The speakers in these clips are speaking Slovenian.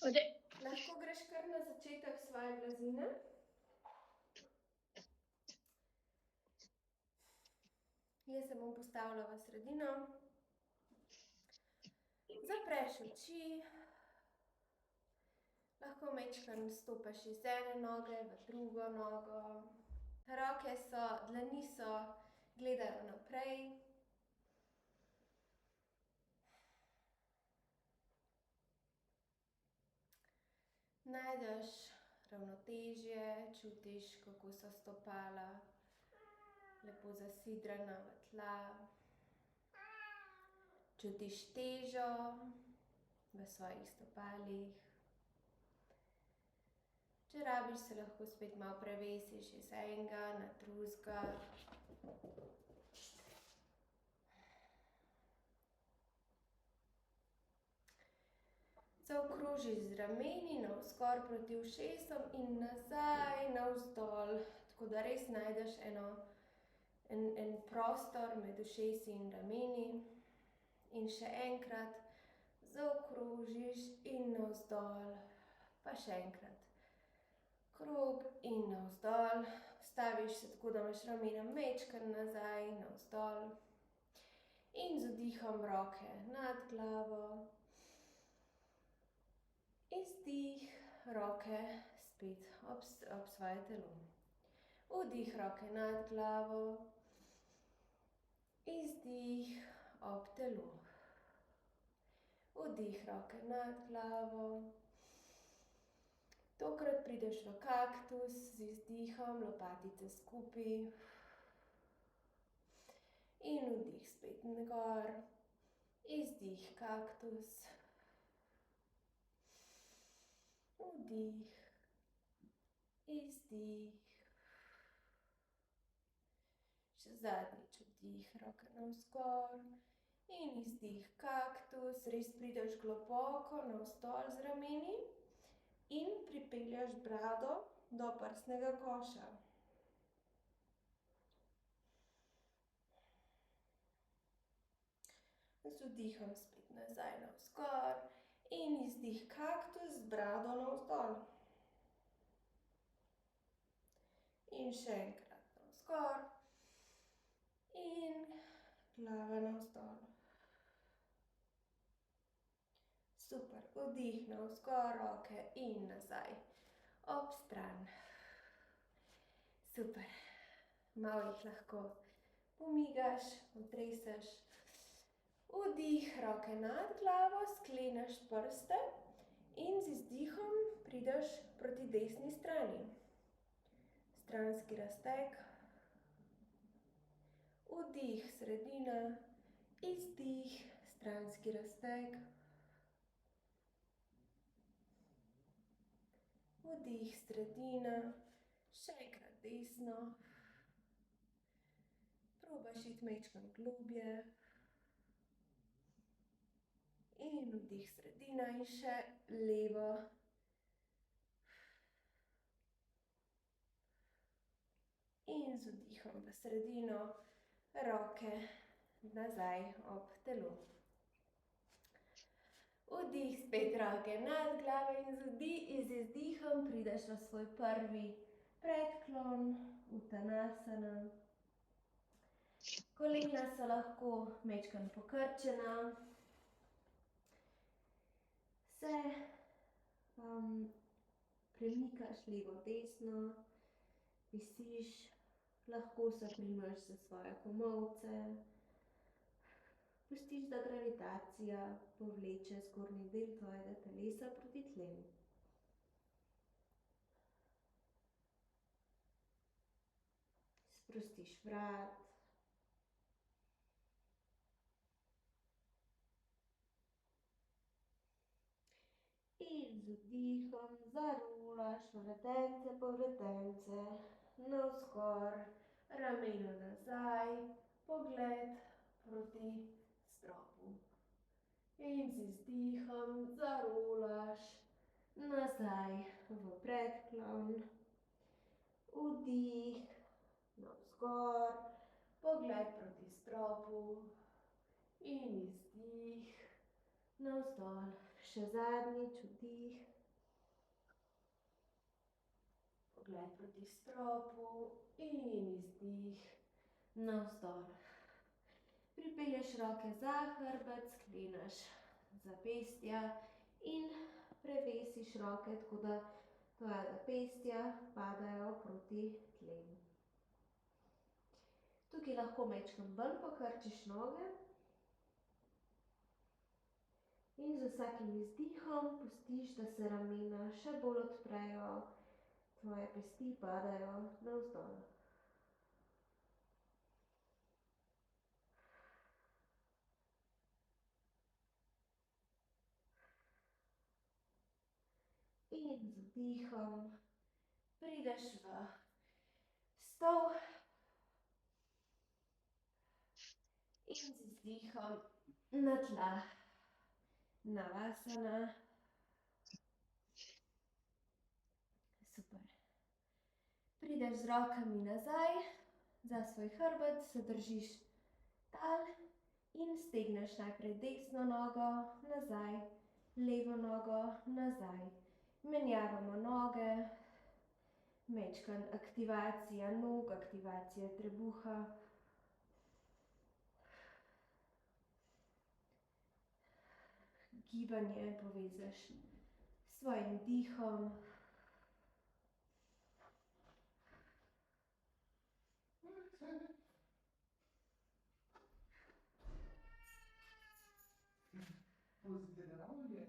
Lahko greš kar na začetek svoje blazine. Jaz se bom postavila v sredino. Zapreš oči. Lahko majčkeno stopaš iz ene noge v drugo nogo. Dlani gledajo naprej. Najdeš ravnotežje, čutiš, kako so stopala lepo zasidrana v tla. Čutiš težo v svojih stopalih. Če rabiš, se lahko spet malo prevesiš iz enega na drugega. Zaokrožiš z rameni navzgor proti ušesom in nazaj navzdol, tako da res najdeš en prostor med ušesi in rameni. In še enkrat zaokrožiš in navzdol, pa še enkrat. Krog in navzdol. Ustaviš se tako, da imaš ramena majčkeno nazaj, navzdol. In z vdihom roke nad glavo. Izdih, roke spet ob svoje telo. Vdih, roke nad glavo. Izdih, ob telo. Vdih, roke nad glavo. Tokrat prideš v kaktus z izdihom, lopatice skupaj. In vdih spet gor. Izdih, kaktus. Vdih, izdih. Še zadnjič vdih, roke navzgor. In izdih, kaktus. Res prideš globoko navzdol z rameni. In pripelješ brado do prsnega koša. Z vdihom spet nazaj navzgor. In izdih, kaktus z brado navzdol. In še enkrat navzgor. In glava navzdol. Super, vdih navzgor, roke in nazaj. Ob stran. Super. Malo jih lahko pomigaš, otreseš. Vdih, roke nad glavo, skleneš prste in z izdihom prideš proti desni strani. Stranski razteg. Vdih, sredina. Izdih, stranski razteg. Vdih, sredina. Še enkrat desno. Probaš iti majčkeno globlje. In vdih, sredina in še levo. In z vdihom v sredino, roke nazaj ob telo. Vdih, spet roke nad glavo in z izdihom prideš v svoj prvi predklon, Uttanasana. Kolena so lahko majčkeno pokrčena. Se premikaš levo, desno, visiš, lahko se primaš za svoje komolce. Pustiš, da gravitacija povleče zgornji del tvojega telesa proti tlem. Sprostiš vrat. In z vdihom zarolaš vretence po vretence, navzgor, ramena nazaj, pogled proti stropu. In z izdihom zarolaš nazaj v predklon. Vdih, navzgor, pogled proti stropu. In izdih, navzdol. Še zadnjič, vdih. Pogled proti stropu in izdih navzdol. Pripelješ roke za hrbet, skleneš zapestja in prevesiš roke, tako da tvoja zapestja padajo proti tlem. Tukaj lahko majčkeno bolj pokrčiš noge in z vsakim izdihom pustiš, da se ramena še bolj odprejo, tvoje pesti padajo navzdol. In z vdihom prideš v stol in z izdihom na tla. Navasana. Super. Prideš z rokami nazaj za svoj hrbet, se držiš tal in stegneš najprej desno nogo nazaj, levo nogo nazaj. Menjavamo noge, majčkeno aktivacija nog, aktivacija trebuha. Gibanje povežeš s svojim dihom.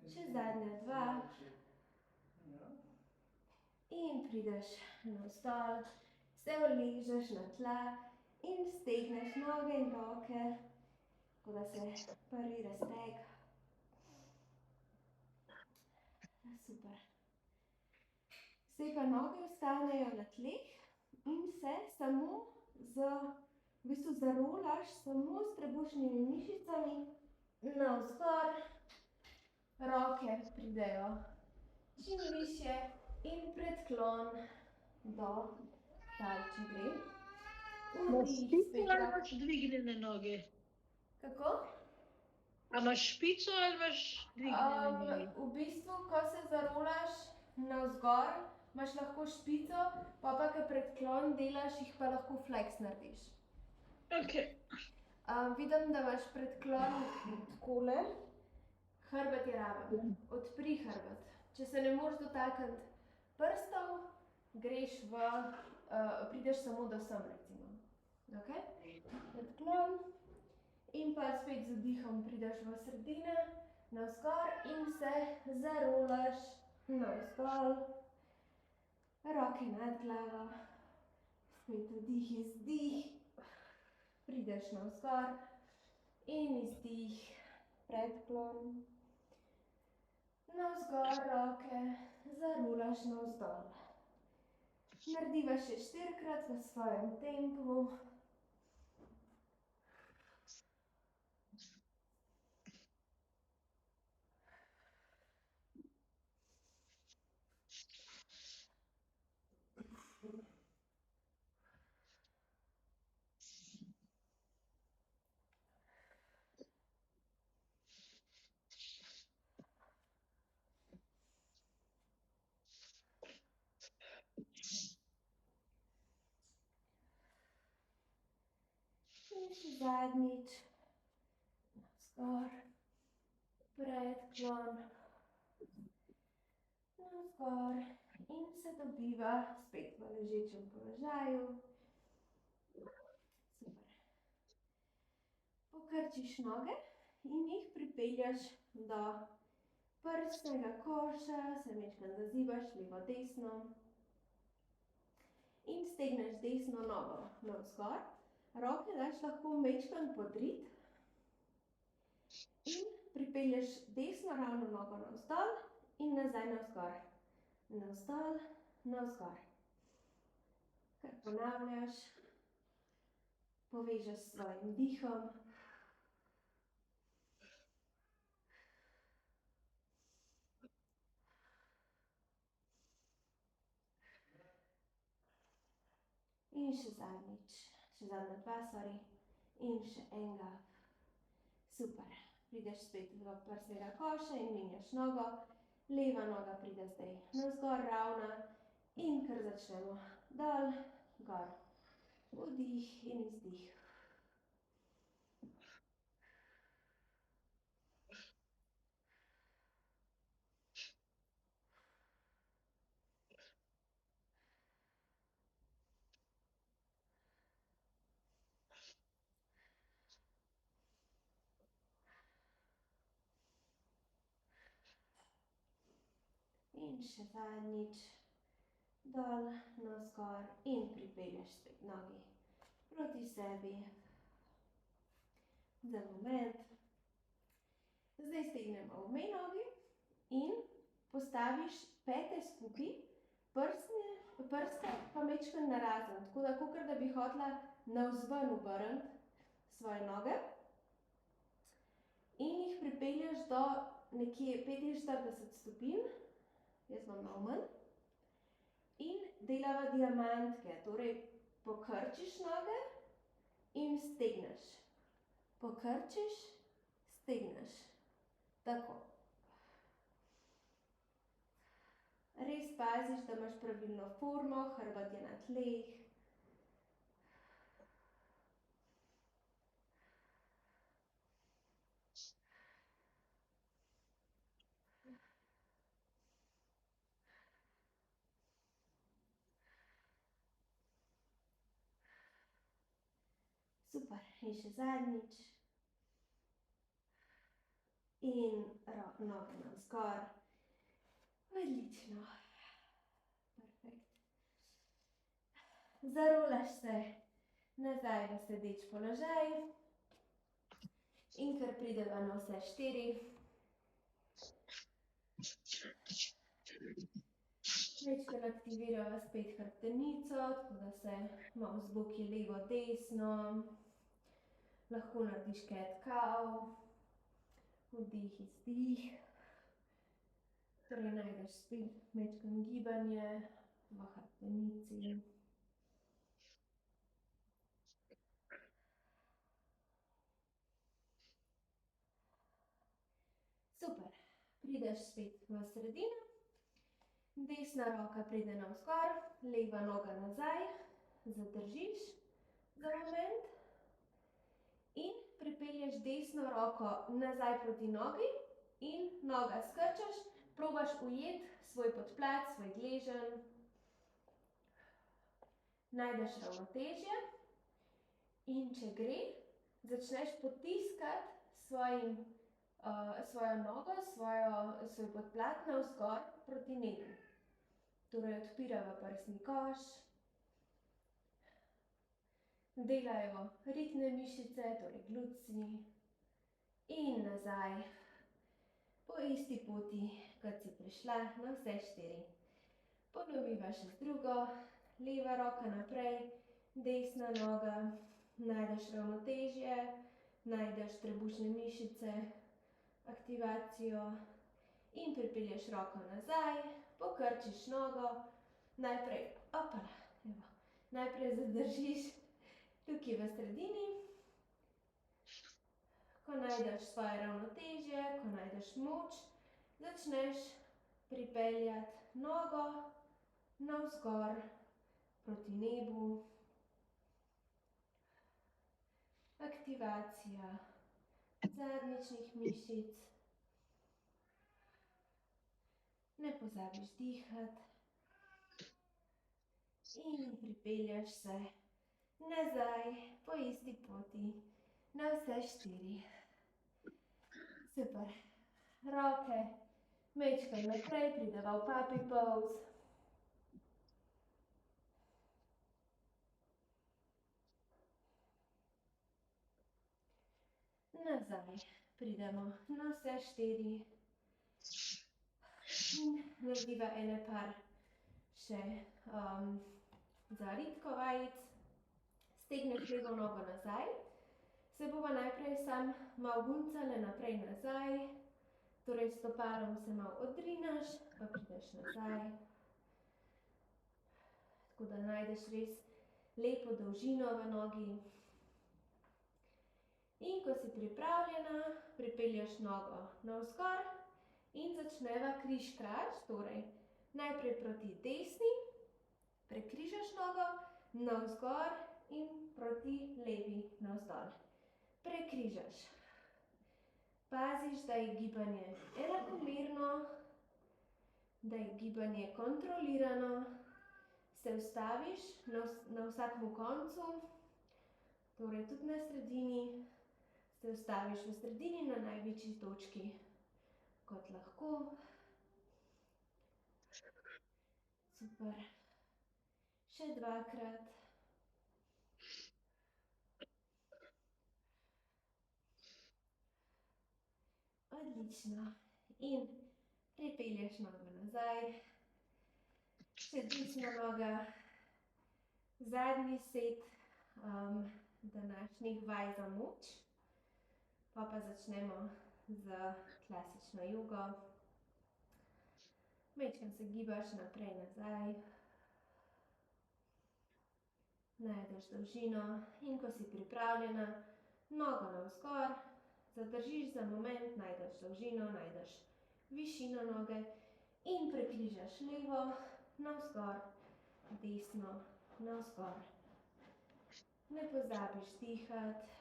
Še zadnja dva. In prideš navzdol, se uležeš na tla in stegneš noge in roke, tako da se prvi razteg. Super. Zdaj pa noge ostanejo na tleh in se samo v bistvu zarolaš samo s trebušnimi mišicami navzgor. Roke pridejo čim višje in predklon do tal, če gre. Imaš špico ali imaš dvignjene noge? Kako? A imaš špico ali imaš dvignjene noge? V bistvu, ko se zarolaš navzgor, imaš lahko špico, pa ko predklon delaš, jih pa lahko flex narediš. Okej. Vidim, da imaš predklon takole. Hrbet je raven. Odpri hrbet. Če se ne moreš dotakniti prstov, prideš samo do sem, recimo. Okej? Predklon. In pa spet z vdihom prideš v sredino, navzgor in se zarolaš navzdol. Roke nad glavo. Spet vdih, izdih. Prideš navzgor in izdih. Predklon. Navzgor roke, zarolaš navzdol. Narediva še 4-krat v svojem tempu. In še zadnjič. Navzgor. Predklon. Navzgor. In se dobiva spet v ležečem položaju. Super. Pokrčiš noge in jih pripelješ do prsnega koša, se majčkeno zazibaš levo, desno. In stegneš desno nogo navzgor. Roke daš lahko majčkeno pod rit. In pripelješ desno ravno nogo navzdol in nazaj navzgor. Navzdol, navzgor. Kar ponavljaš. Povežeš s svojim dihom. In še zadnjič. Še zadnja dva, sorry. In še enega. Super. Prideš spet do prsnega koša in menjaš nogo. Leva noga pride zdaj navzgor ravna In kar začnemo dol, gor. Vdih in izdih. In še zadnjič. Dol, navzgor in pripelješ spet nogi proti sebi. Za moment. Zdaj stegnemo obe nogi in postaviš pete skupaj, prste pa majčkeno narazen, tako da kakor da bi hotela navzven obrniti svoje noge. In jih pripelješ do nekje 45 stopinj, jaz imam malo manj. In delava diamantke, torej pokrčiš noge in stegneš. Pokrčiš, stegneš. Tako. Res paziš, da imaš pravilno formo, hrbet je na tleh. Super, in še zadnjič. In noge navzgor. Odlično. Perfekt. Zarolaš se nazaj v sedeč položaj. In kar prideva na vse štiri. Majčkeno aktivirava spet hrbtenico, tako da se malo zboki levo, desno. Lahko narediš cat cow. Vdih, izdih. Torej najdeš spet majčkeno gibanje v hrbtenici. Super. Prideš spet v sredino. Desna roka pride navzgor, leva noga nazaj. Zadržiš za moment. In pripelješ desno roko nazaj proti nogi in noga skrčaš. Probaš ujeti svoj podplat, svoj gleženj. Najdeš ravnotežje. In če gre, začneš potiskati svojo nogo, svoj podplat navzgor proti nebu. Torej odpirava prsni koš. Delajo ritne mišice, torej glutci. In nazaj. Po isti poti, kot si prišla, na vse štiri. Ponoviva še z drugo. Leva roka naprej, desna noga. Najdeš ravnotežje, najdeš trebušne mišice, aktivacijo. In pripelješ roko nazaj, pokrčiš nogo. Najprej zadržiš tukaj v sredini. Ko najdeš svoje ravnotežje, ko najdeš moč, začneš pripeljati nogo navzgor proti nebu. Aktivacija zadnjičnih mišic. Ne pozabiš dihati. In pripelješ se nazaj po isti poti na vse štiri. Super. Roke majčkeno naprej, prideva v puppy pose. Nazaj pridemo na vse štiri. In narediva ene par še zaritko vajic. Stegneš levo nogo nazaj. Se bova najprej samo malo guncale naprej nazaj. Torej s stopalom se malo odrineš, pa prideš nazaj. Tako da najdeš res lepo dolžino v nogi. In ko si pripravljena, pripelješ nogo navzgor in začneva križ-krač, torej najprej proti desni Prekrižaš nogo, navzgor in proti levi navzdol. Prekrižaš. Paziš, da je gibanje enakomerno, da je gibanje kontrolirano. Se ustaviš na vsakem koncu, torej tudi na sredini. Se ustaviš v sredini na največji točki, kot lahko. Super. Še dvakrat. Odlično. In pripelješ nogo nazaj. Še desna noga. Zadnji set današnjih vaj za moč. Pa začnemo z klasično jogo. Majčkeno se gibaš naprej, nazaj. Najdeš dolžino in ko si pripravljena, nogo navzgor, zadržiš za moment, najdeš dolžino, najdeš višino noge in prekrižaš levo, navzgor, desno, navzgor. Ne pozabiš dihati.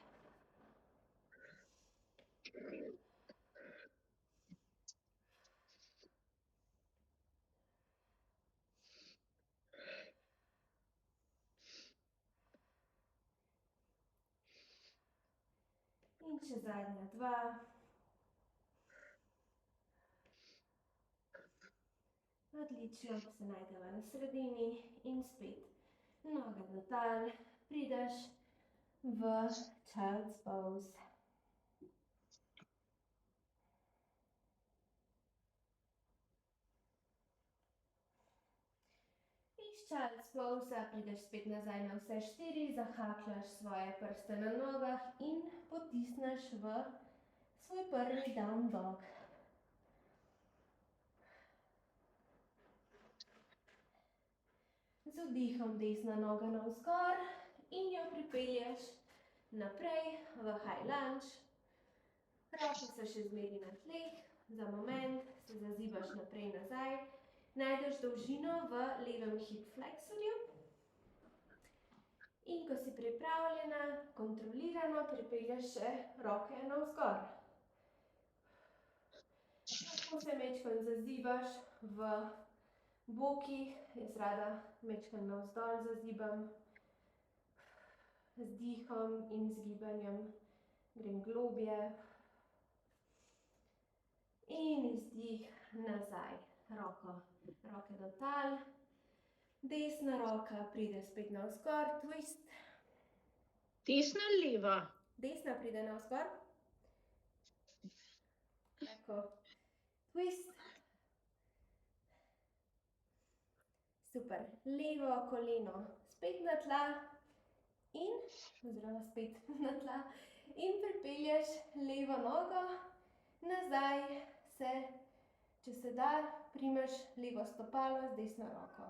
In še zadnja dva. Odlično, se najdeva na sredini in spet noge do tal, prideš v Child's Pose. Iz Child's Pose prideš spet nazaj na vse štiri, zahakljaš svoje prste na nogah in potisneš v svoj prvi down dog. Z vdihom desna noga navzgor in jo pripelješ naprej v high lunge. Roke so še zmeraj na tleh, za moment se zazibaš naprej, nazaj. Najdeš dolžino v levem hip flexorju. In ko si pripravljena, kontrolirano pripelješ še roke navzgor. Lahko se majčkeno zazibaš v bokih, jaz rada majčkeno navzdol zazibam. Z dihom in z gibanjem grem globje. In izdih nazaj, roke do tal. Desna roka pride spet navzgor, twist. Desna ali leva? Desna pride navzgor. Tako, twist. Super, levo koleno spet na tla in, oziroma spet na tla, in pripelješ levo nogo nazaj, če se da, primeš levo stopalo z desno roko.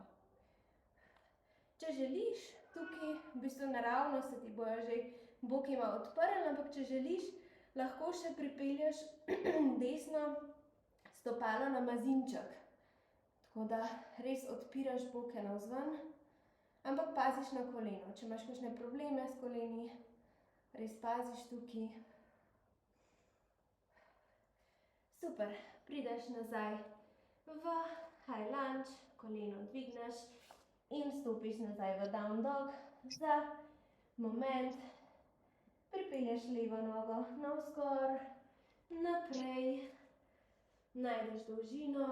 Če želiš, tukaj v bistvu naravno se ti bojo že boki malo odprli, ampak če želiš, lahko še pripelješ desno stopalo na mezinček. Tako da res odpiraš boke navzven, ampak paziš na koleno. Če imaš kakšne probleme s koleni, res paziš tukaj. Super, prideš nazaj v high lunge, koleno dvigneš in stopiš nazaj v down dog. Za moment pripelješ levo nogo navzgor, naprej, najdeš dolžino,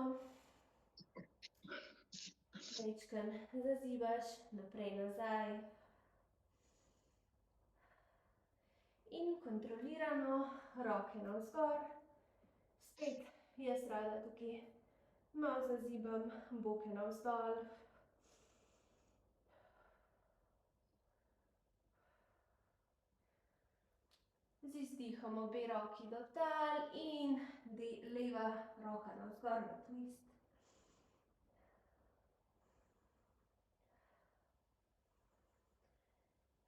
majčkeno zazibaš naprej, nazaj. In kontrolirano roke navzgor. Spet jaz rada tukaj malo zazibam boke navzdol. Z izdihom obe roki do tal in leva roka navzgor na twist.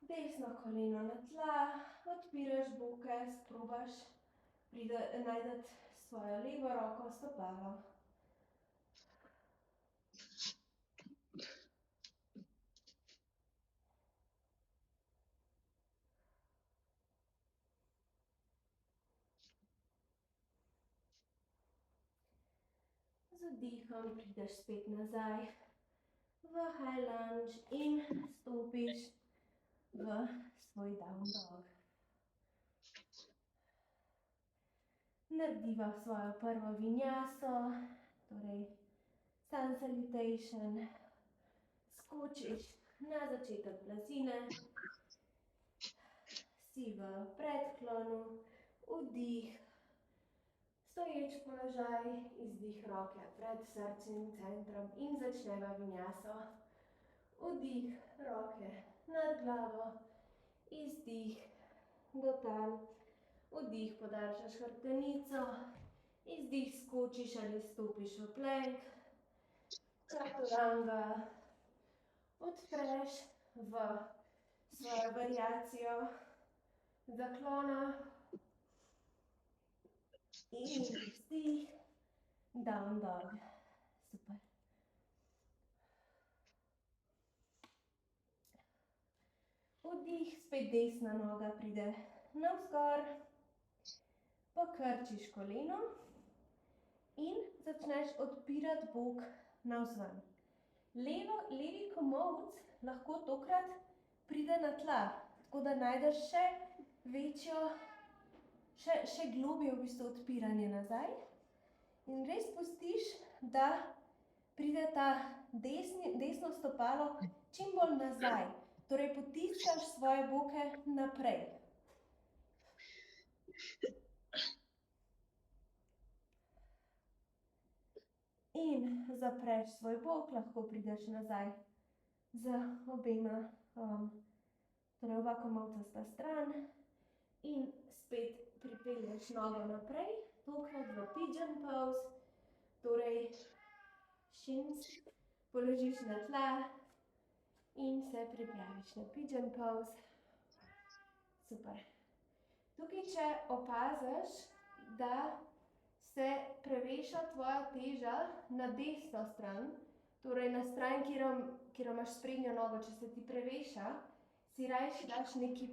Desno koleno na tla, odpiraš boke, sprobaš najti svojo levo roko stopalo. Z vdihom prideš spet nazaj v high lunge in stopiš v svoj down dog. Narediva svojo prvo vinjaso, torej sun salutation. Skočiš na začetek blazine, si v predklonu, vdih, stoječ položaj, izdih roke pred srčnim centrom in začneva vinjaso. Vdih, roke nad glavo, izdih do tal, vdih, podaljšaš hrbtenico, izdih, skočiš ali stopiš v plank, chaturanga, odpreš v svojo variacijo zaklona in izdih, down dog. Super. Vdih, spet desna noga pride navzgor, pokrčiš koleno in začneš odpirati bok navzven. Levi komolec lahko tokrat pride na tla, tako da najdeš še večjo, še globje v bistvu odpiranje nazaj. In res pustiš, da pride ta desno stopalo čim bolj nazaj. Torej potiskaš svoje boke naprej. In zapreš svoj bok, lahko prideš nazaj z obema, torej oba komolca sta stran in spet pripelješ nogo naprej, tokrat v pigeon pose, torej shins položiš na tla in se pripraviš na pigeon pose. Super. Tukaj, če opaziš, da se preveša tvoja teža na desno stran, torej na stran, kjer imaš sprednjo nogo, če se ti preveša, si rajši daš nekaj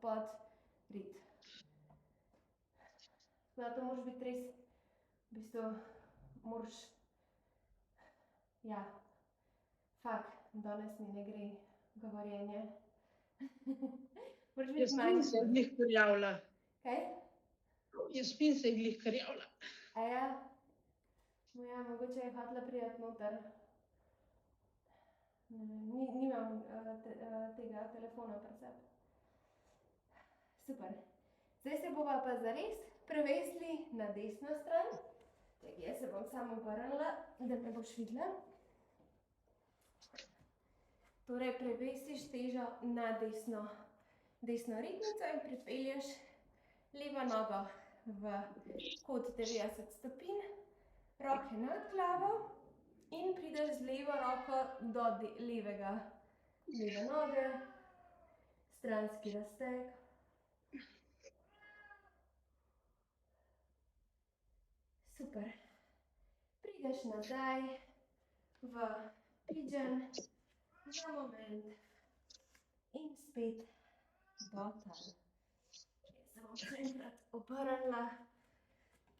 pod rit. To moraš biti res, v bistvu, moraš, ja, danes mi ne gre govorjenje. Moraš biti Jasmin se je glih prijavila. Kaj? Jasmin se je glih prijavila. Aja? Ja, mogoče je hotela priti noter. Nimam tega telefona pri sebi. Super. Zdaj se bova pa zares prevesili na desno stran. Jaz se bom samo obrnila, da me boš videla. Torej prevesiš težo na desno ritnico in pripelješ levo nogo v kot 90 stopinj, roke nad glavo in prideš z levo roko do leve noge, stranski razteg. Super. Prideš nazaj v pigeon za moment in spet do tal. Jaz se bom še enkrat obrnila,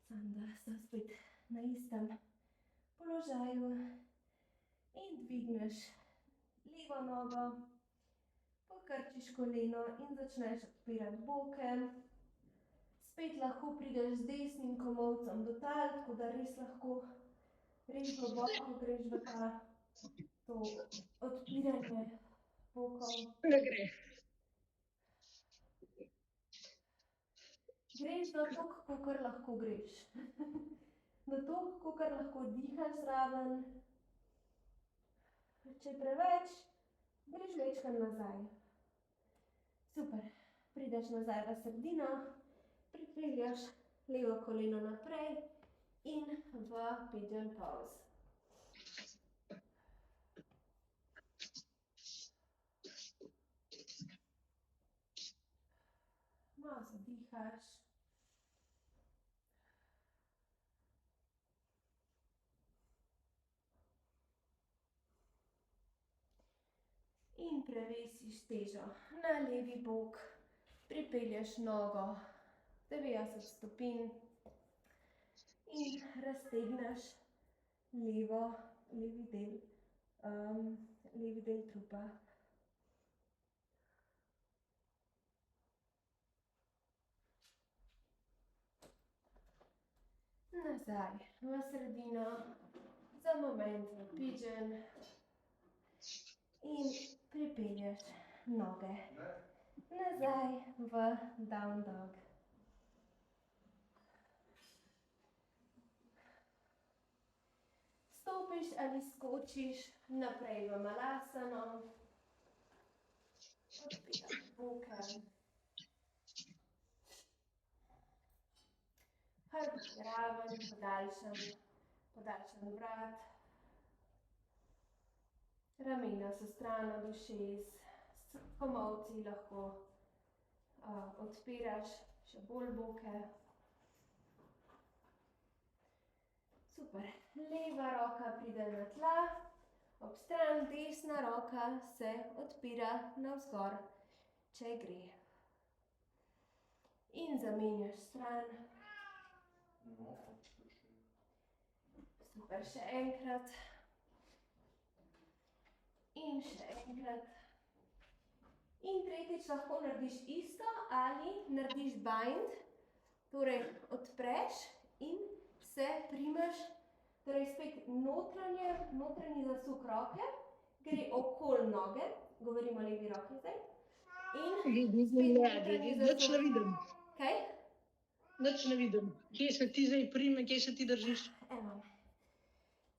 samo da sta spet na istem položaju in dvigneš levo nogo, pokrčiš koleno in začneš odpirati boke. Spet lahko prideš z desnim komolcem do tal, tako da res lahko res globoko greš v to odpiranje bokov. Ne gre. Greš do toliko, kakor lahko greš. Do toliko, kakor lahko dihaš zraven. Če je preveč, greš majčkeno nazaj. Super. Prideš nazaj v sredino, pripeljaš levo koleno naprej in v pigeon pose. Malo zadihaš. In prevesiš težo na levi bok, pripelješ nogo 90 stopinj in raztegneš levi del trupa. Nazaj v sredino, za moment v pigeon in pripelješ noge nazaj v down dog. Stopiš ali skočiš naprej v malasano, odpiraš boke, hrbet je raven, podaljšan vrat, ramena so stran od ušes, s komolci lahko odpiraš še bolj boke. Super, leva roka pride na tla, ob stran desna roka se odpira navzgor, če gre. In zamenjaš stran. Super, še enkrat. In še enkrat. In tretjič lahko narediš isto ali narediš bind, torej odpreš in se primeš, torej spet notranji zasuk roke, gre okoli noge, govorimo o levi roki zdaj. In spet notranji zasuk. Nič ne vidim. Kaj? Nič ne vidim. Kje se ti zdaj prime, kje se ti držiš? Evo.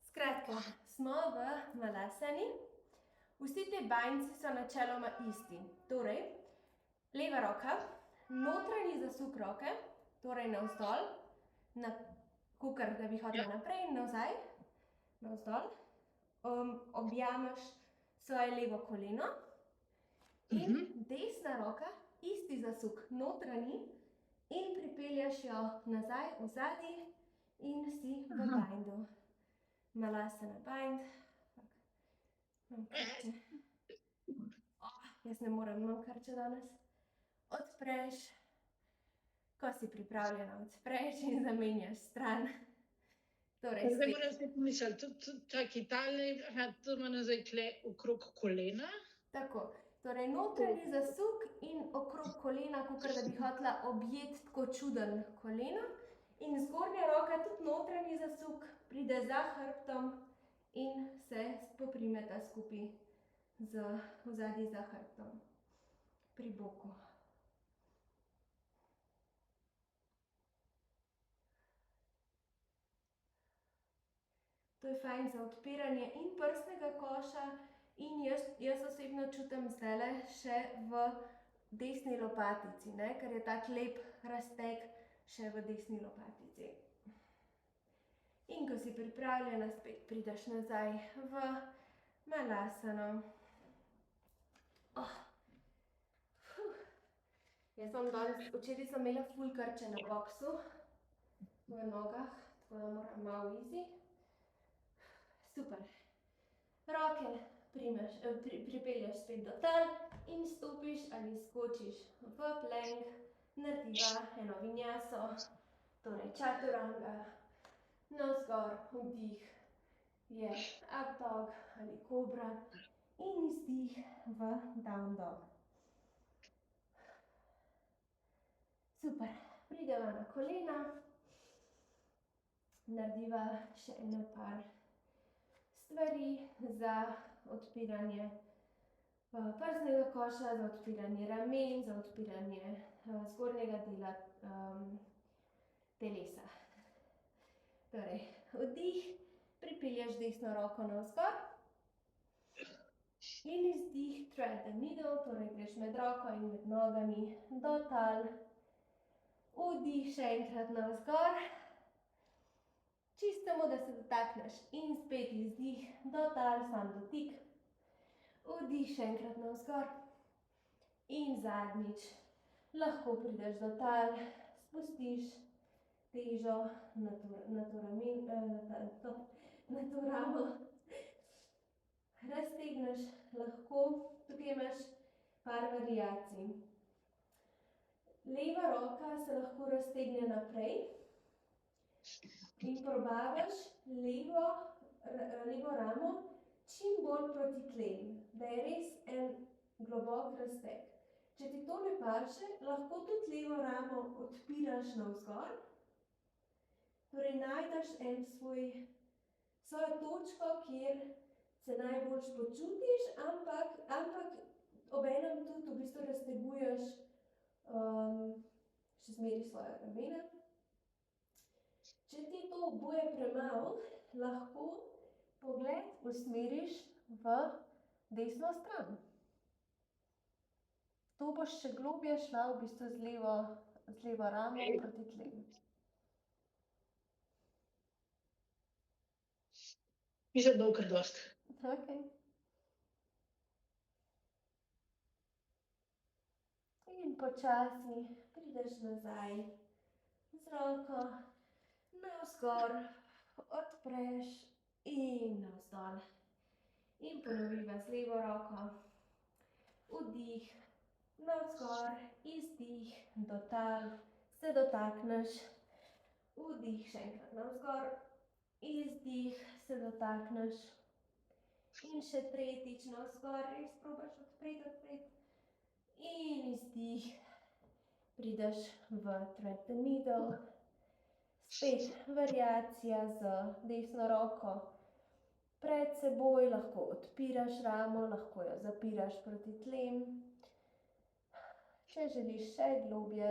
Skratka, smo v malasani. Vsi ti bindsi so načeloma isti. Torej, leva roka, notranji zasuk roke, torej navzdol, kakor da bi hodila naprej in nazaj, navzdol. Objameš svoje levo koleno in desna roka, isti zasuk, notranji, in pripelješ jo nazaj, vzadi in si v bindu. Malasana bind. Jaz ne morem, imam krče danes. Odpreš, ko si pripravljena, odpreš in zamenjaš stran. Torej, Zdaj moram si pomisliti, čakaj, tale, to ima zdaj tule okrog kolena. Tako, torej notranji zasuk in okrog kolena, kakor da bi hotela objeti tako čuden koleno. In zgornja roka, tudi notranji zasuk, pride za hrbtom in se poprimeta skupaj vzadi za hrbtom, pri boku. To je fajn za odpiranje in prsnega koša in jaz osebno čutim zdajle še v desni lopatici, ne, ker je tak lep razteg še v desni lopatici. In ko si pripravljena, spet prideš nazaj v malasano. Jaz sem včeraj sem imela ful krče na boksu, v nogah, tako da moram malo easy. Super. Roke pripelješ spet do tal in stopiš ali skočiš v plank, narediva eno vinjaso, torej čaturanga. Navzgor, vdih je up dog ali kobra in izdih v down dog. Super, prideva na kolena, narediva še ene par stvari za odpiranje prsnega koša, za odpiranje ramen, za odpiranje zgornjega dela telesa. Torej, vdih, pripelješ desno roko navzgor in izdih thread the needle, torej greš med roko in med nogami do tal. Vdih še enkrat navzgor, čistimo, da se dotakneš in spet izdih do tal, sam dotik. Vdih še enkrat navzgor in zadnjič lahko prideš do tal, spustiš težo na to ramo, raztegneš lahko, tukaj imaš par variacij. Leva roka se lahko raztegne naprej In probavaš levo ramo čim bolj proti tlem, da je res en globok razteg. Če ti to ne paše, lahko tudi levo ramo odpiraš navzgor. Torej najdeš svojo točko, kjer se najbolj počutiš, ampak obenem tudi v bistvu razteguješ še zmeraj svoje ramena. Če ti je to oboje premalo, lahko pogled usmeriš v desno stran. To boš še globje šla v bistvu z levo ramo proti tlem. Mislim, da kar dosti. Okej. In počasi prideš nazaj z roko navzgor, odpreš in navzdol. In ponoviva z levo roko. Vdih, navzgor, izdih, do tal, se dotakneš. Vdih, še enkrat navzgor, izdih, se dotakneš. In še tretjič navzgor, res probaš odpreti. In izdih, prideš v thread the needle. Spet variacija z desno roko pred seboj, lahko odpiraš ramo, lahko jo zapiraš proti tlem. Če želiš še globje,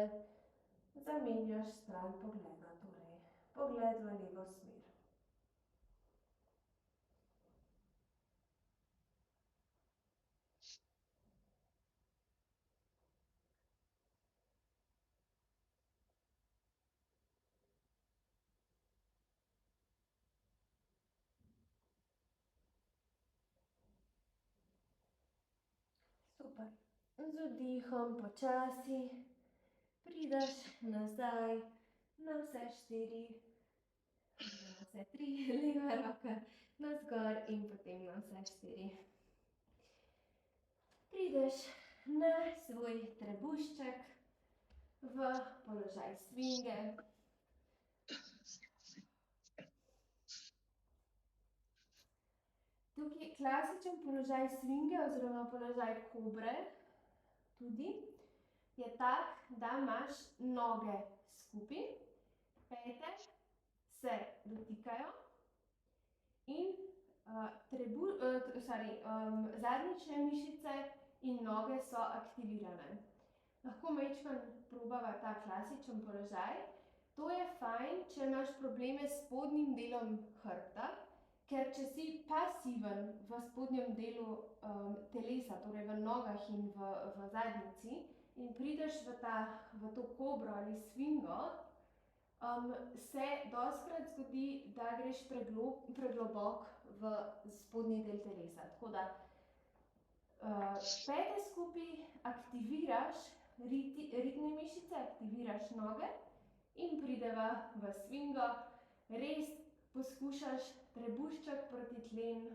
zamenjaš stran pogleda, torej pogled v levo smer. Super. Z vdihom počasi prideš nazaj na vse štiri, na vse tri, leva roka navzgor in potem na vse štiri. Prideš na svoj trebušček v položaj svinge. Tukaj klasičen položaj svinge oziroma položaj kobre tudi je tak, da imaš noge skupaj, pete se dotikajo in zadnjične mišice in noge so aktivirane. Lahko majčkeno probava ta klasičen položaj. To je fajn, če imaš probleme s spodnjim delom hrbta, ker če si pasiven v spodnjem delu telesa, torej v nogah in v zadnjici, in prideš v to kobro ali svingo, se dostikrat zgodi, da greš pregloboko v spodnji del telesa. Tako da pete skupaj, aktiviraš ritne mišice, aktiviraš noge in prideva v svingo. Res poskušaš trebušček proti tlem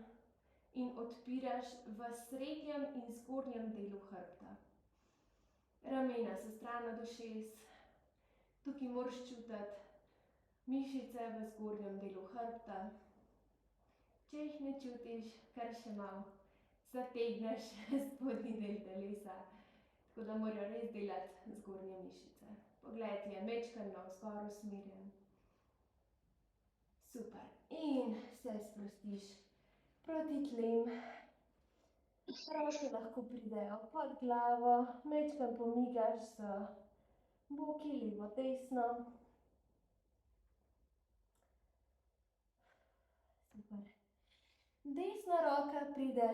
in odpiraš v srednjem in zgornjem delu hrbta. Ramena so stran od ušes. Tukaj moraš čutiti mišice v zgornjem delu hrbta. Če jih ne čutiš, kar še malo zategneš spodnji del telesa, tako da morajo res delati zgornje mišice. Pogled je majčkeno navzgor usmerjen. Super. In se sprostiš proti tlem. Roke lahko pridejo pod glavo, majčkeno pomigaš z boki levo, desno. Super. Desna roka pride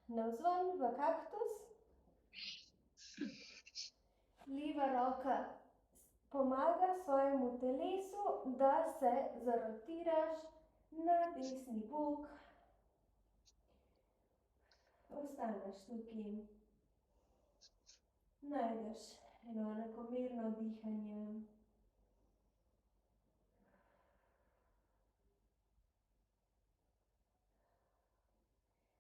navzven v kaktus. Leva roka pomaga svojemu telesu, da se zarotiraš na desni bok. Ostaneš tukaj. Najdeš eno enakomerno dihanje.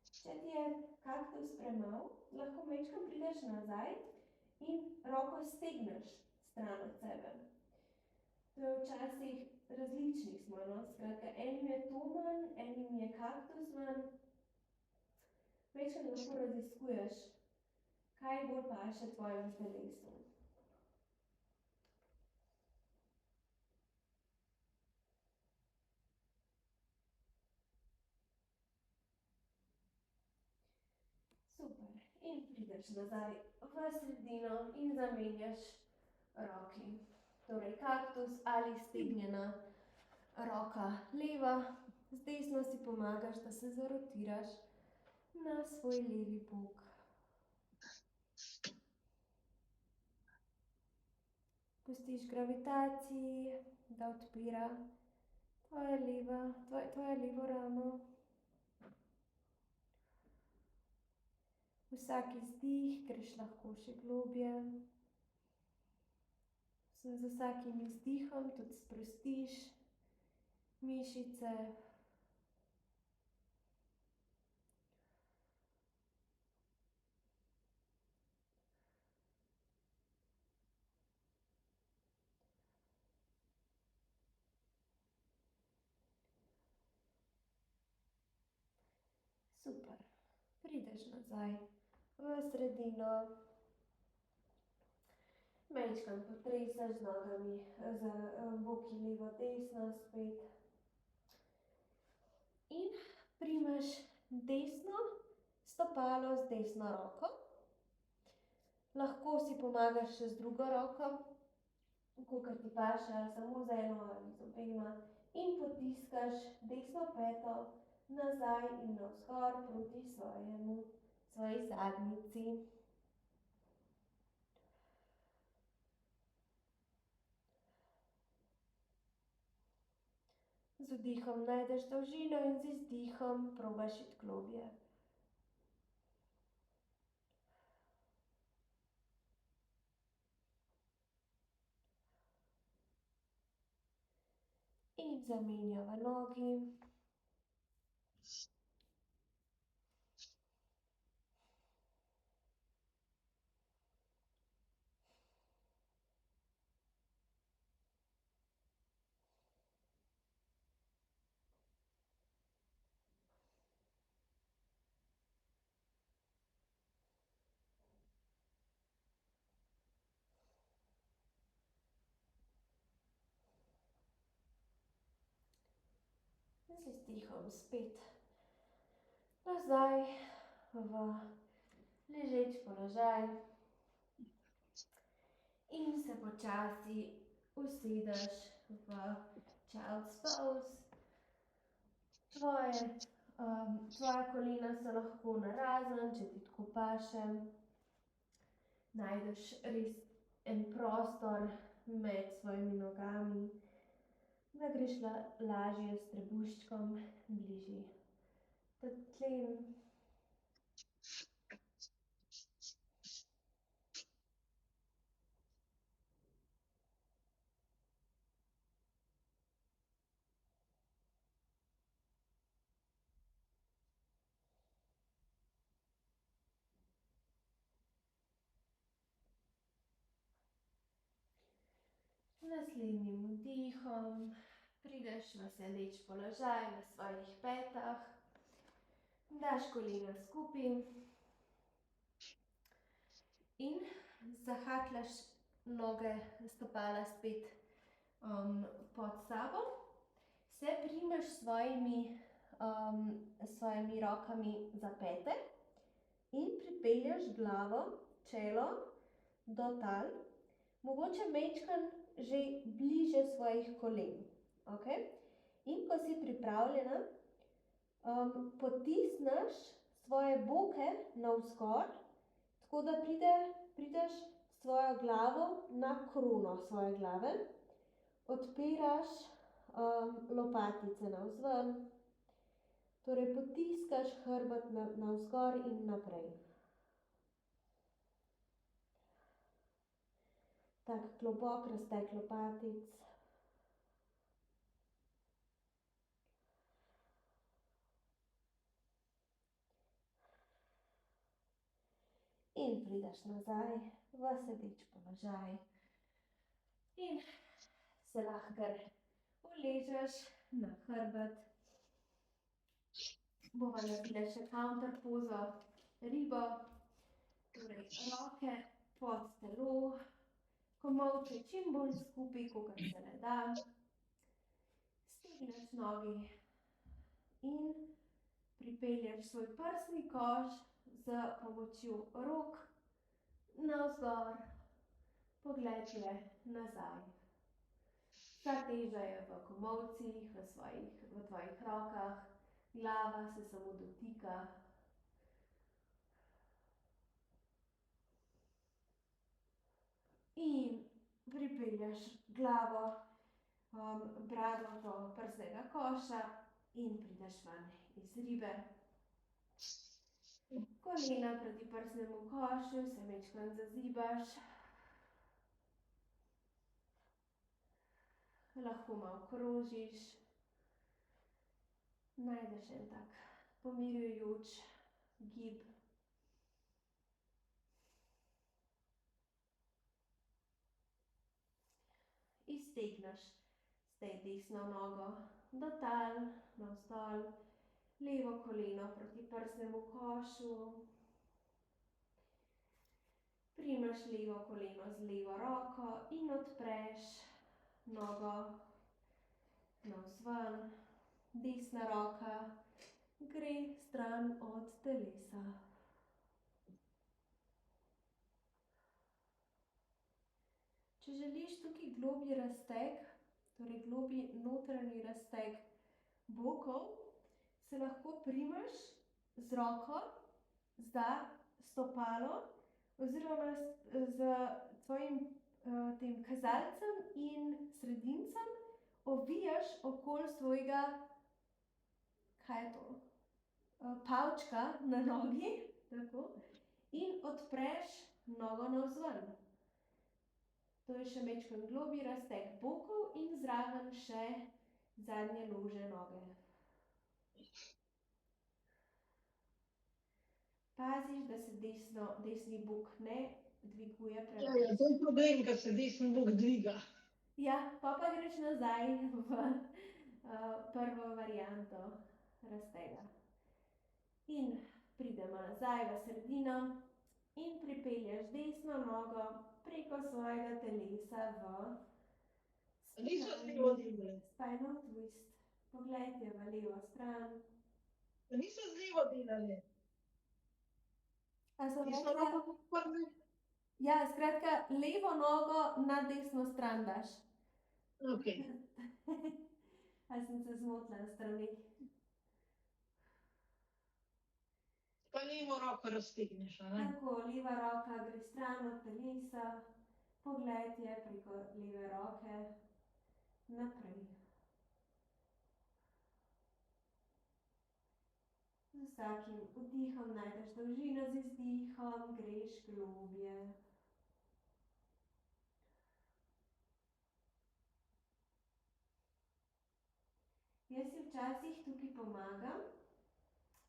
Če ti je kaktus premalo, lahko majčkeno prideš nazaj in roko stegneš stran od sebe. To je včasih različni smo, no, skratka, enim je to manj, enim je kaktus manj. Večkrat lahko raziskuješ, kaj bolj paše tvojemu telesu. Super. In prideš nazaj v sredino in zamenjaš roki. Torej kaktus ali stegnjena roka leva, z desno si pomagaš, da se zarotiraš na svoj levi bok. Pustiš gravitaciji, da odpira tvoje levo ramo. Vsak izdih greš lahko še globje. Z vsakim izdihom tudi sprostiš mišice. Super. Prideš nazaj v sredino. Majčkeno potresaš z nogami, z boki levo, desno spet. In primeš desno stopalo z desno roko. Lahko si pomagaš še z drugo roko, kakor ti paše, ali samo z eno ali z obema. In potiskaš desno peto nazaj in navzgor proti svoji zadnjici. Z vdihom najdeš dolžino in z izdihom probaš iti globje. In zamenjava nogi. Z izdihom spet nazaj v ležeč položaj. In se počasi usedeš v child's pose. Tvoja kolena so lahko narazen, če ti tako paše. Najdeš res en prostor med svojimi nogami, da greš lažje s trebuščkom bližje tlem. Z naslednjim vdihom prideš v sedeč položaj na svojih petah. Daš kolena skupaj in zahakljaš noge, stopala spet pod sabo. Se primeš s svojimi rokami za pete in pripelješ glavo, čelo do tal. Mogoče majčkeno že bliže svojih kolen. Okej? In ko si pripravljena, potisneš svoje boke navzgor, tako da prideš s svojo glavo na krono svoje glave. Odpiraš lopatice navzven, torej potiskaš hrbet navzgor in naprej. Tak globok razteg lopatic. In prideš nazaj v sedeč položaj. In se lahko Uležeš na hrbet. Bova naredila še counter pozo, ribo, torej roke pod telo, komolce čim bolj skupaj, kolikor se le da. Stegneš nogi in pripelješ svoj prsni koš z pomočjo rok navzgor, pogled je nazaj. Vsa teža je v komolcih, v tvojih rokah, glava se samo dotika. In pripelješ glavo, brado do prsnega koša in prideš ven iz ribe. Kolena proti prsnemu košu, se majčkeno zazibaš. Lahko malo krožiš. Najdeš en tak pomirjujoč gib. Iztegneš zdaj desno nogo do tal, navzdol, levo koleno proti prsnemu košu. Primeš levo koleno z levo roko in odpreš nogo navzven. Desna roka gre stran od telesa. Če želiš tukaj globlji razteg, torej globlji notranji razteg bokov, se lahko primeš z roko za stopalo oziroma s tvojim tem kazalcem in sredincem ovijaš okoli svojega, kaj je to, pavčka na nogi, tako, in odpreš nogo navzven. To je še majčkeno globlji razteg bokov in zraven še zadnje lože noge. Paziš, da se desni bok ne dviguje preveč. Ja, to je problem, ker se desni bok dviga. Ja, pa greš nazaj v prvo varianto raztega. In pridemo nazaj v sredino in pripelješ desno nogo preko svojega telesa Niso z levo delali. spinal twist. Pogled je v levo stran. Niso z levo delali. A so Desno rekla, roko podprli. ja, skratka, levo nogo na desno stran daš. Okej. A sem se zmotila na straneh? Pa levo roko raztegneš, a ne? Tako, leva roka gre stran od telesa, pogled je preko leve roke naprej. Z vsakim vdihom najdeš dolžino, z izdihom greš globlje. Jaz si včasih tukaj pomagam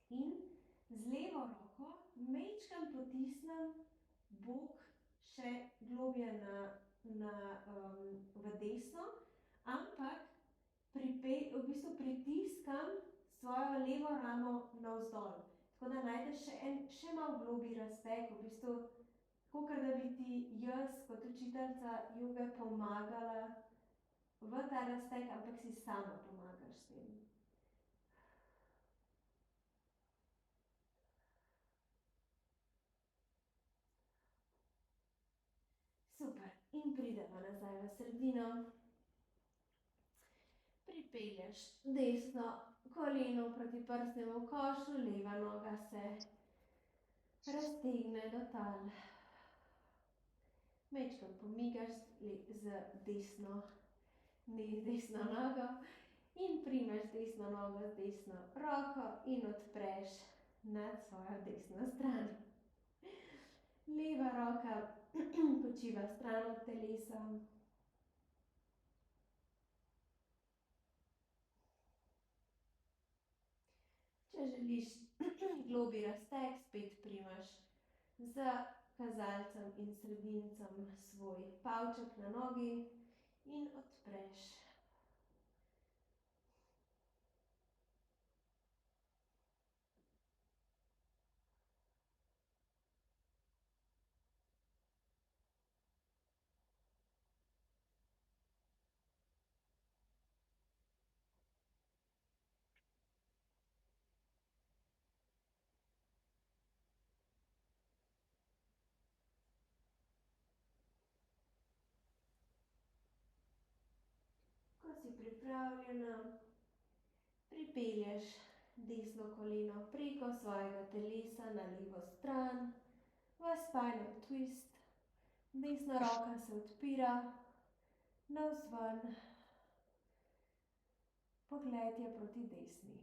in z levo roko majčkeno potisnem bok še globlje v desno, ampak v bistvu pritiskam svojo levo ramo navzdol. Tako da najdeš še malo globlji razteg, v bistvu kakor da bi ti jaz kot učiteljica joge pomagala v ta razteg, ampak si sama pomagaš s tem. Super. In pridemo nazaj v sredino. Pripelješ desno koleno proti prsnemu košu, leva noga se raztegne do tal. Majčkeno pomigaš z desno nogo in primeš desno nogo z desno roko in odpreš nad svojo desno stran. Leva roka počiva stran od telesa. Če želiš globlji razteg, spet primaš z kazalcem in sredincem svoj pavček na nogi in odpreš si pripravljena, pripelješ desno koleno preko svojega telesa na levo stran, v spinal twist. Desna roka se odpira, navzven, pogled je proti desni.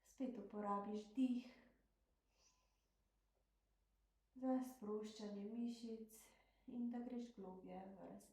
Spet uporabiš dih za sproščanje mišic in da greš globlje v razteg.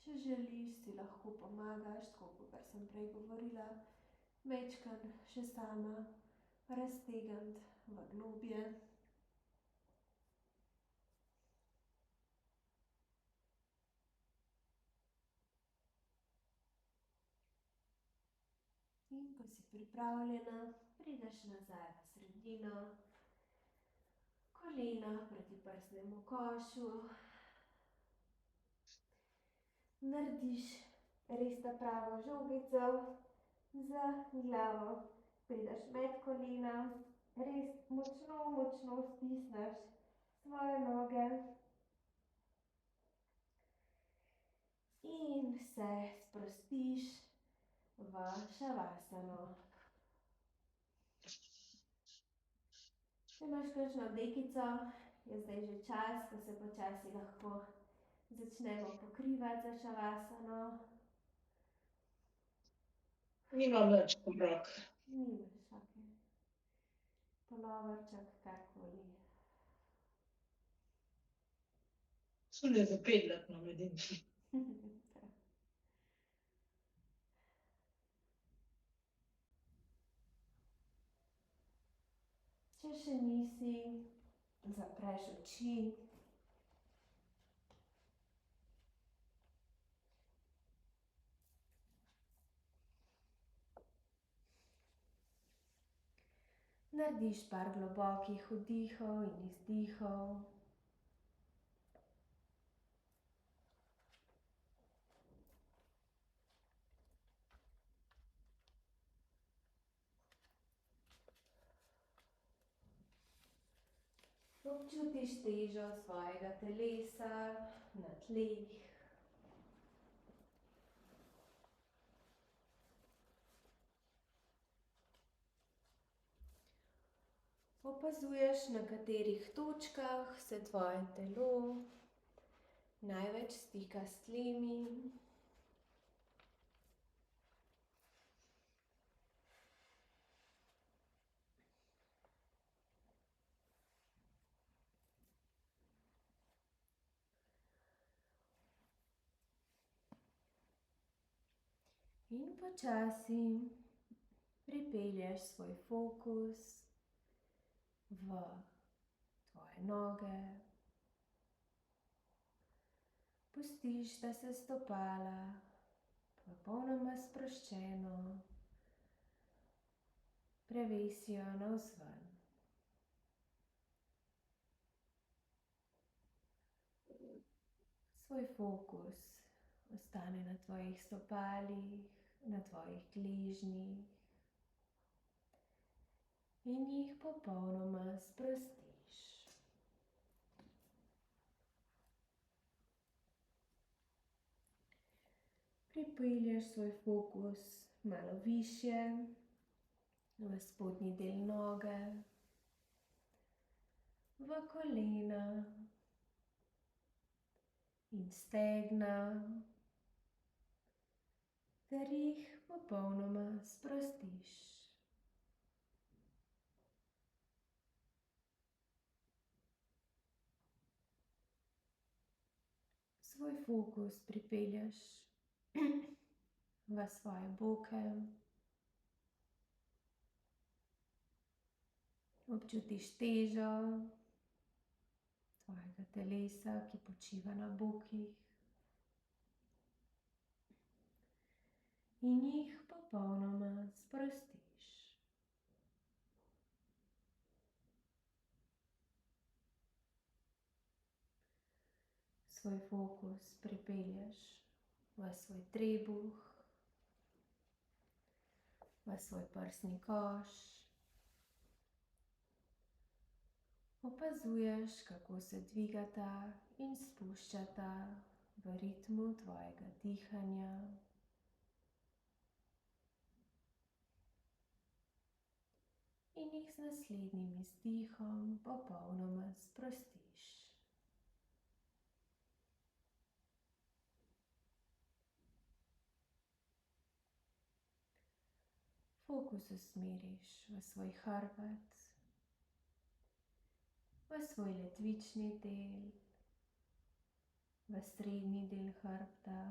Če želiš, si lahko pomagaš, tako kot sem prej govorila, majčkeno še sama raztegniti v globlje. In ko si pripravljena, prideš nazaj v sredino, kolena proti prsnemu košu. Narediš res ta pravo žogico z glavo, prideš med kolena, res močno, močno stisneš svoje noge in se sprostiš v šavasano. Če imaš kakšno dekico, je zdaj že čas, ko se počasi lahko začnemo pokrivati za šavasano. Nimam več obrok. Nimaš, okej. Puloverček, karkoli. Sune zapedlat na medinci. Če še nisi, zapreš oči. Narediš par globokih vdihov in izdihov. Občutiš težo svojega telesa na tleh. Opazuješ, na katerih točkah se tvoje telo največ stika s tlemi. In počasi pripelješ svoj fokus v tvoje noge. Pustiš, da se stopala popolnoma sproščeno prevesijo navzven. Svoj fokus ostane na tvojih stopalih, na tvojih gležnjih in jih popolnoma sprostiš. Pripelješ svoj fokus malo višje v spodnji del noge, v kolena in stegna ter jih popolnoma sprostiš. Svoj fokus pripelješ v svoje boke. Občutiš težo tvojega telesa, ki počiva na bokih. in jih popolnoma sprostiš. Svoj fokus pripelješ v svoj trebuh, v svoj prsni koš. Opazuješ, kako se dvigata in spuščata v ritmu tvojega dihanja. In jih z naslednjim izdihom popolnoma sprostiš. Fokus usmeriš v svoj hrbet, v svoj ledvični del, v srednji del hrbta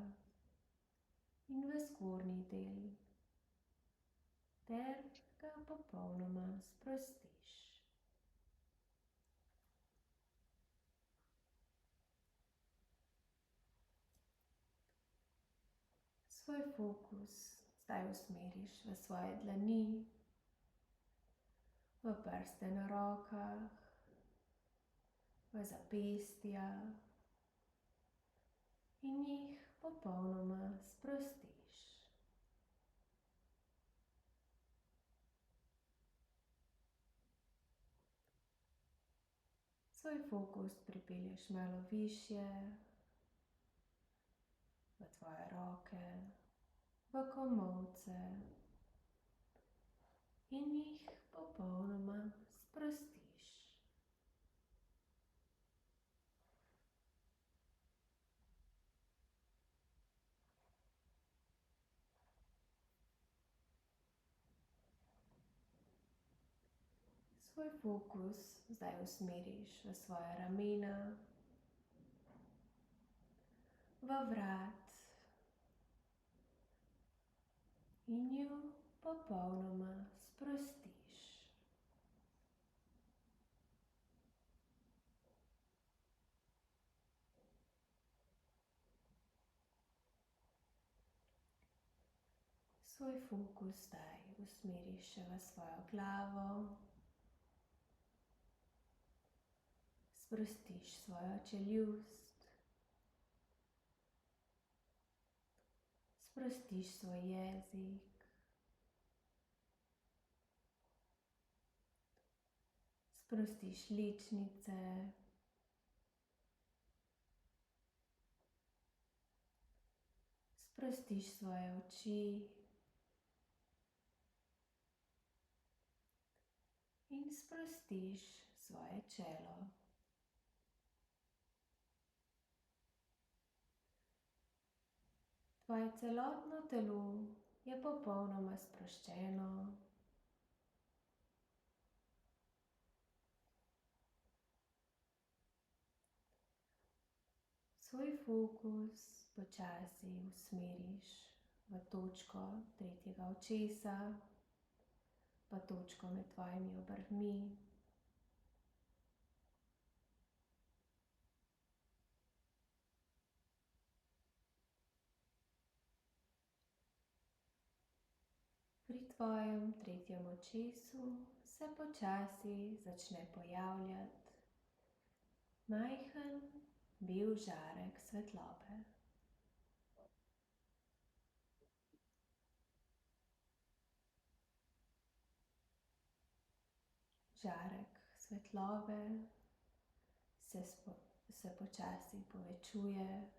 in v zgornji del, ter ga popolnoma sprostiš. Svoj fokus zdaj usmeriš v svoje dlani, v prste na rokah, v zapestja in jih popolnoma sprostiš. Svoj fokus pripelješ malo višje v tvoje roke, v komolce in jih popolnoma sprostiš. Svoj fokus zdaj usmeriš v svoje ramena, v vrat in ju popolnoma sprostiš. Svoj fokus zdaj usmeriš še v svojo glavo, sprostiš svojo čeljust, sprostiš svoj jezik, sprostiš ličnice, sprostiš svoje oči in sprostiš svoje čelo. Tvoje celotno telo je popolnoma sproščeno. Svoj fokus počasi usmeriš v točko tretjega očesa, v točko med tvojimi obrvmi. Pri tvojem tretjem očesu se počasi začne pojavljati majhen bel žarek svetlobe. Žarek svetlobe se počasi povečuje.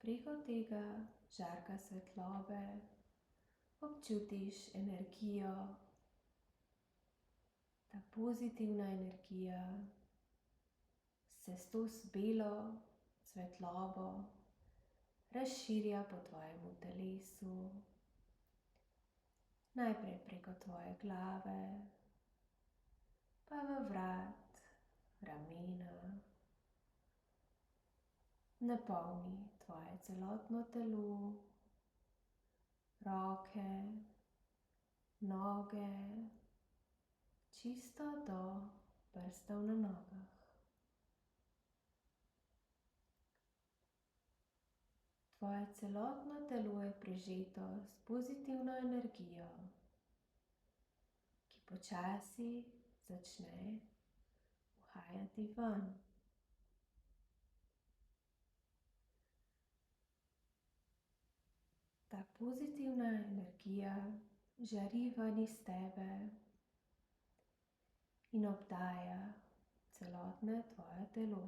Preko tega žarka svetlobe občutiš energijo, ta pozitivna energija se s to belo svetlobo razširja po tvojemu telesu, najprej preko tvoje glave, pa v vrat, ramena, napolni tvoje celotno telo, roke, noge, čisto do prstov na nogah. Tvoje celotno telo je prežeto s pozitivno energijo, ki počasi začne uhajati ven. Ta pozitivna energija žari ven iz tebe in obdaja celotno tvoje telo.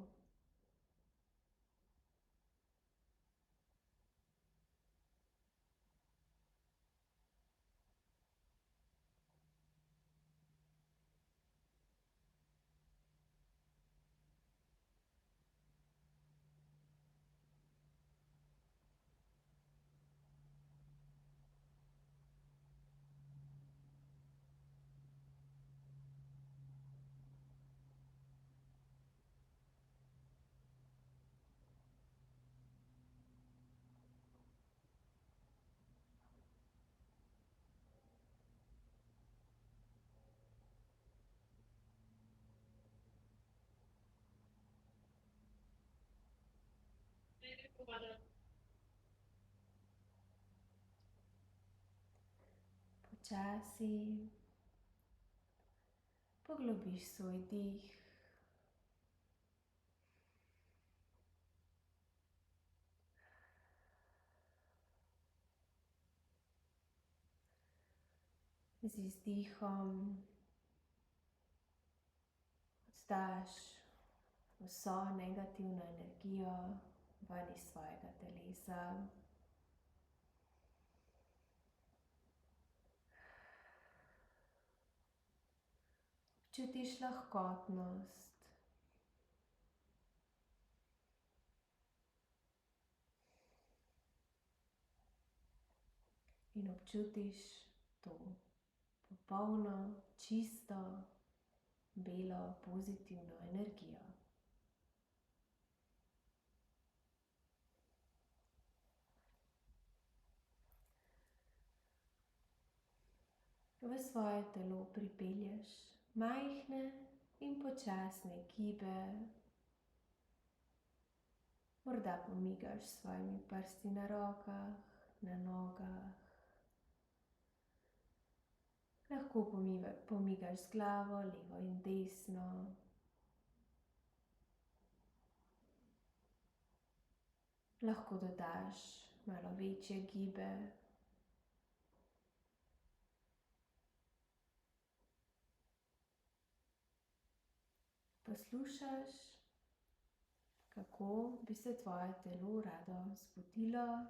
Počasi poglobiš svoj dih. Z izdihom oddaš vso negativno energijo ven iz svojega telesa. Čutiš lahkotnost. In občutiš to popolno, čisto, belo, pozitivno energijo. V svoje telo pripelješ majhne in počasne gibe. Morda pomigaš s svojimi prsti na rokah, na nogah. Lahko pomigaš z glavo, levo in desno. Lahko dodaš malo večje gibe. Poslušaš, kako bi se tvoje telo rado zbudilo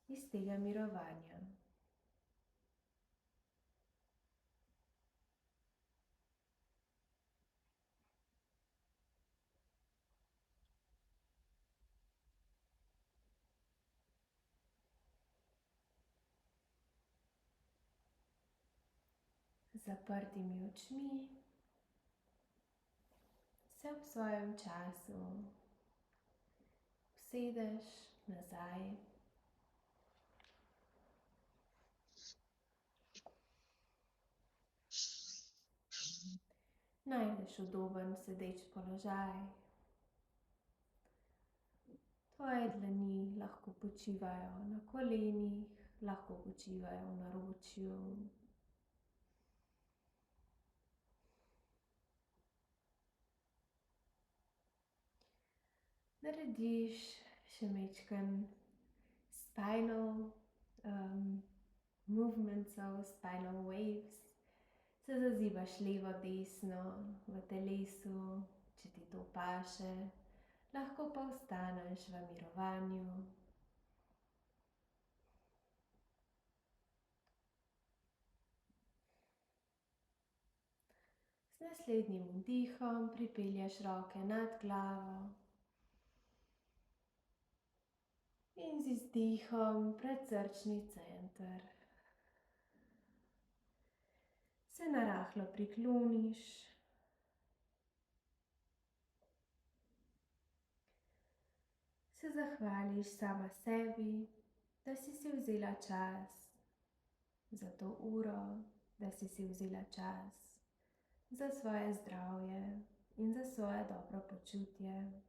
iz tega mirovanja. Z zaprtimi očmi se ob svojem času usedeš nazaj. Najdeš udoben sedeč položaj. Tvoje dlani lahko počivajo na kolenih, lahko počivajo v naročju. Narediš še majčkeno spinal movements, spinal waves. Se zazibaš levo, desno v telesu, če ti to paše. Lahko pa ostaneš v mirovanju. Z naslednjim vdihom pripelješ roke nad glavo. In z izdihom pred srčni center. Se narahlo prikloniš. Se zahvališ sama sebi, da si vzela čas za to uro, da si vzela čas za svoje zdravje in za svoje dobro počutje.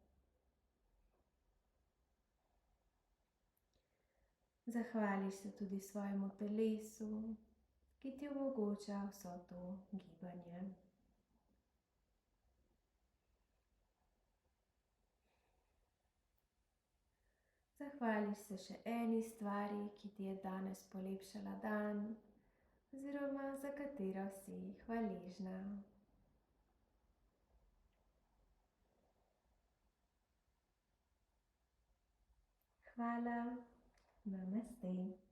Zahvališ se tudi svojemu telesu, ki ti omogoča vso to gibanje. Zahvališ se še eni stvari, ki ti je danes polepšala dan, oziroma za katero si hvaležna. Hvala, namaste.